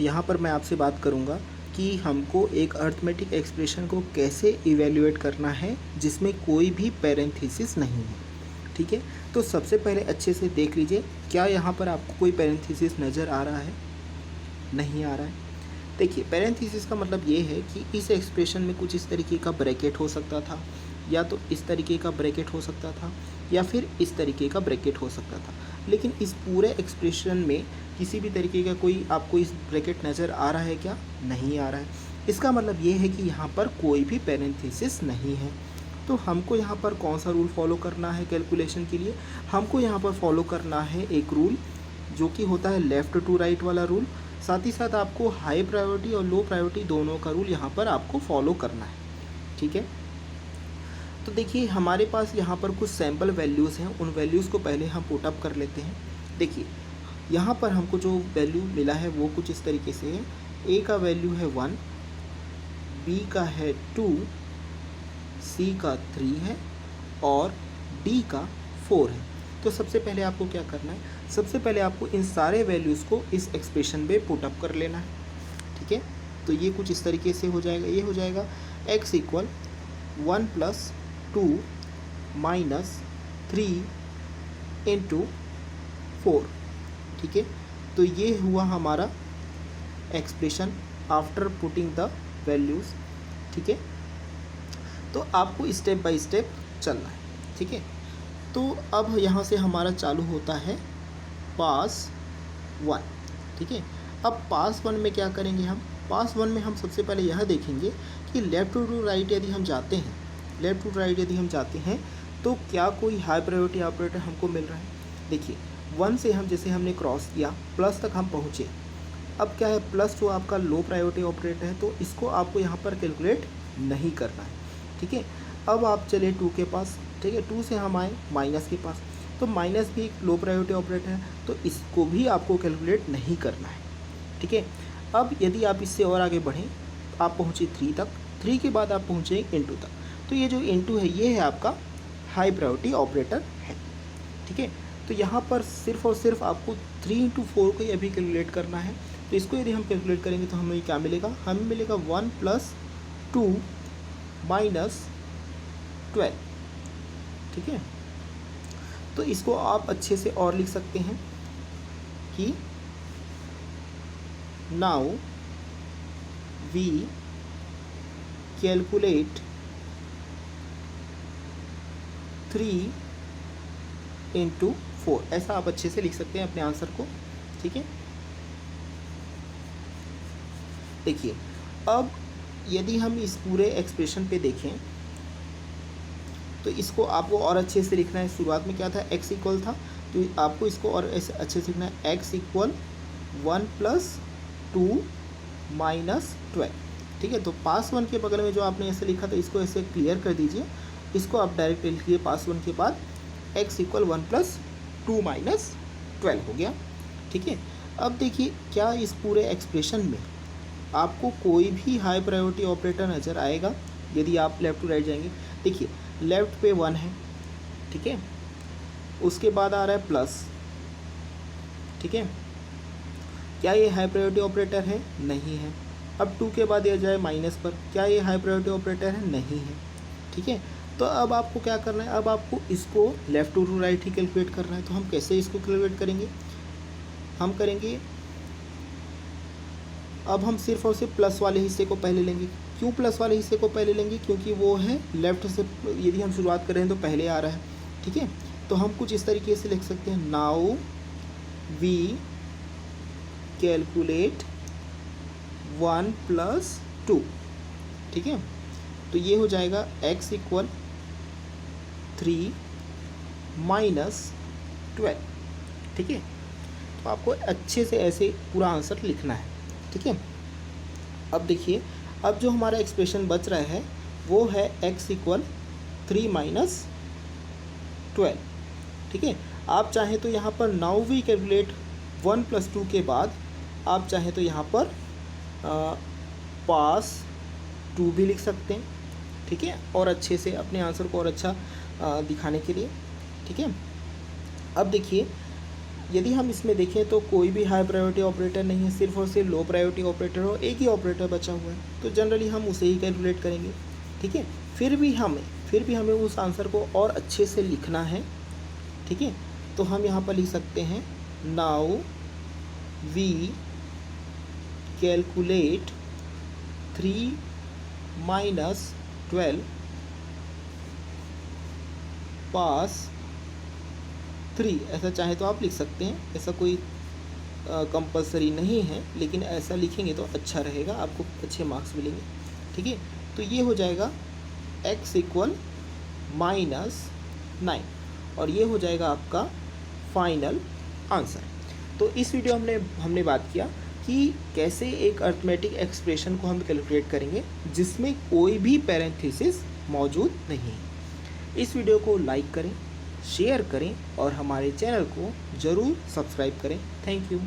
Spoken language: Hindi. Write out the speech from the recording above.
यहाँ पर मैं आपसे बात करूँगा कि हमको एक अरिथमेटिक एक्सप्रेशन को कैसे इवेल्युएट करना है जिसमें कोई भी पैरेंथेसिस नहीं है। ठीक है, तो सबसे पहले अच्छे से देख लीजिए, क्या यहाँ पर आपको कोई पैरेंथेसिस नज़र आ रहा है? नहीं आ रहा है। देखिए, पैरेंथेसिस का मतलब ये है कि इस एक्सप्रेशन में कुछ इस तरीके का ब्रैकेट हो सकता था, या तो इस तरीके का ब्रैकेट हो सकता था, या फिर इस तरीके का ब्रैकेट हो सकता था। लेकिन इस पूरे एक्सप्रेशन में किसी भी तरीके का कोई आपको इस ब्रैकेट नज़र आ रहा है क्या? नहीं आ रहा है। इसका मतलब ये है कि यहाँ पर कोई भी पैरेंथेसिस नहीं है। तो हमको यहाँ पर कौन सा रूल फॉलो करना है कैलकुलेशन के लिए? हमको यहाँ पर फॉलो करना है एक रूल जो कि होता है लेफ़्ट टू राइट वाला रूल। साथ ही साथ आपको हाई प्रायोरिटी और लो प्रायोरिटी दोनों का रूल यहाँ पर आपको फॉलो करना है। ठीक है, तो देखिए हमारे पास यहाँ पर कुछ सैम्पल वैल्यूज़ हैं, उन वैल्यूज़ को पहले हम पुट अप कर लेते हैं। देखिए यहाँ पर हमको जो वैल्यू मिला है वो कुछ इस तरीके से है। ए का वैल्यू है 1, बी का है 2, सी का 3 है और डी का 4 है। तो सबसे पहले आपको क्या करना है? सबसे पहले आपको इन सारे वैल्यूज़ को इस एक्सप्रेशन में पुट अप कर लेना है। ठीक है, तो ये कुछ इस तरीके से हो जाएगा। ये हो जाएगा x इक्वल 1 + 2 - 3 × 4। ठीक है, तो ये हुआ हमारा expression after putting the values. ठीक है, तो आपको स्टेप बाय स्टेप चलना है। ठीक है, तो अब यहाँ से हमारा चालू होता है पास 1। ठीक है, अब पास 1 में क्या करेंगे हम? पास 1 में हम सबसे पहले यह देखेंगे कि लेफ़्ट टू राइट यदि हम जाते हैं, लेफ़्ट टू राइट यदि हम जाते हैं तो क्या कोई हाई प्रायोरिटी ऑपरेटर हमको मिल रहा है? देखिए 1 से हम जैसे हमने क्रॉस किया प्लस तक हम पहुँचे। अब क्या है, प्लस जो आपका लो प्रायोरिटी ऑपरेटर है तो इसको आपको यहाँ पर कैलकुलेट नहीं करना है। ठीक है, अब आप चले 2 के पास। ठीक है, 2 से हम आए माइनस के पास, तो माइनस भी एक लो प्रायोरिटी ऑपरेटर है तो इसको भी आपको कैलकुलेट नहीं करना है। ठीक है, अब यदि आप इससे और आगे बढ़ें, आप पहुँचे 3 तक, 3 के बाद आप पहुँचे इनटू तक। तो ये जो इनटू है ये है आपका हाई प्रायोरिटी ऑपरेटर है। ठीक है, तो यहाँ पर सिर्फ और सिर्फ आपको 3 × 4 को ही अभी कैलकुलेट करना है। तो इसको यदि हम कैलकुलेट करेंगे तो हमें क्या मिलेगा? हमें मिलेगा 1 + 2 - 12। ठीक है, तो इसको आप अच्छे से और लिख सकते हैं कि नाउ वी कैलकुलेट 3 × 4। ऐसा आप अच्छे से लिख सकते हैं अपने आंसर को। ठीक है, देखिए अब यदि हम इस पूरे एक्सप्रेशन पे देखें तो इसको आपको और अच्छे से लिखना है। शुरुआत में क्या था? x इक्वल था, तो आपको इसको और ऐसे अच्छे से लिखना है। x equal 1 + 2 - 12। ठीक है, तो पास 1 के बगल में जो आपने ऐसे लिखा था इसको ऐसे क्लियर कर दीजिए। इसको आप डायरेक्ट लिखिए पास 1 के बाद x इक्वल 1 + 2 - 12 हो गया। ठीक है, अब देखिए क्या इस पूरे एक्सप्रेशन में आपको कोई भी हाई प्रायोरिटी ऑपरेटर नज़र आएगा यदि आप लेफ़्ट टू राइट जाएंगे? देखिए लेफ़्ट पे 1 है। ठीक है, उसके बाद आ रहा है प्लस। ठीक है, क्या ये हाई प्रायोरिटी ऑपरेटर है? नहीं है। अब 2 के बाद यह जाए माइनस पर, क्या ये हाई प्रायोरिटी ऑपरेटर है? नहीं है। ठीक है, तो अब आपको क्या करना है? अब आपको इसको लेफ़्ट टू राइट ही कैलकुलेट करना है। तो हम कैसे इसको कैलकुलेट करेंगे? हम करेंगे, अब हम सिर्फ और सिर्फ प्लस वाले हिस्से को पहले लेंगे। क्यों प्लस वाले हिस्से को पहले लेंगे? क्योंकि वो है लेफ़्ट से, यदि हम शुरुआत करें तो पहले आ रहा है। ठीक है, तो हम कुछ इस तरीके से लिख सकते हैं, नाउ वी कैलकुलेट 1 + 2। ठीक है, तो ये हो जाएगा x इक्वल 3 - 12। ठीक है, तो आपको अच्छे से ऐसे पूरा आंसर लिखना है। ठीक है, अब देखिए अब जो हमारा एक्सप्रेशन बच रहा है वो है x इक्वल 3 - 12। ठीक है, आप चाहें तो यहाँ पर नाउ वी कैलकुलेट 1 + 2 के बाद आप चाहें तो यहाँ पर पास 2 भी लिख सकते हैं। ठीक है, और अच्छे से अपने आंसर को और अच्छा दिखाने के लिए। ठीक है, अब देखिए यदि हम इसमें देखें तो कोई भी हाई प्रायोरिटी ऑपरेटर नहीं है, सिर्फ और सिर्फ लो प्रायोरिटी ऑपरेटर और एक ही ऑपरेटर बचा हुआ है, तो जनरली हम उसे ही कैलकुलेट करेंगे। ठीक है, फिर भी हमें उस आंसर को और अच्छे से लिखना है। ठीक है, तो हम यहाँ पर लिख सकते हैं नाउ वी कैलकुलेट 3 - 12 पास 3। ऐसा चाहे तो आप लिख सकते हैं, ऐसा कोई कंपलसरी नहीं है, लेकिन ऐसा लिखेंगे तो अच्छा रहेगा, आपको अच्छे मार्क्स मिलेंगे। ठीक है, तो ये हो जाएगा x = -9 और ये हो जाएगा आपका फाइनल आंसर। तो इस वीडियो हमने बात किया कि कैसे एक अरिथमेटिक एक्सप्रेशन को हम कैलकुलेट करेंगे जिसमें कोई भी पैरेंथेसिस मौजूद नहीं है। इस वीडियो को लाइक करें, शेयर करें और हमारे चैनल को ज़रूर सब्सक्राइब करें। Thank you.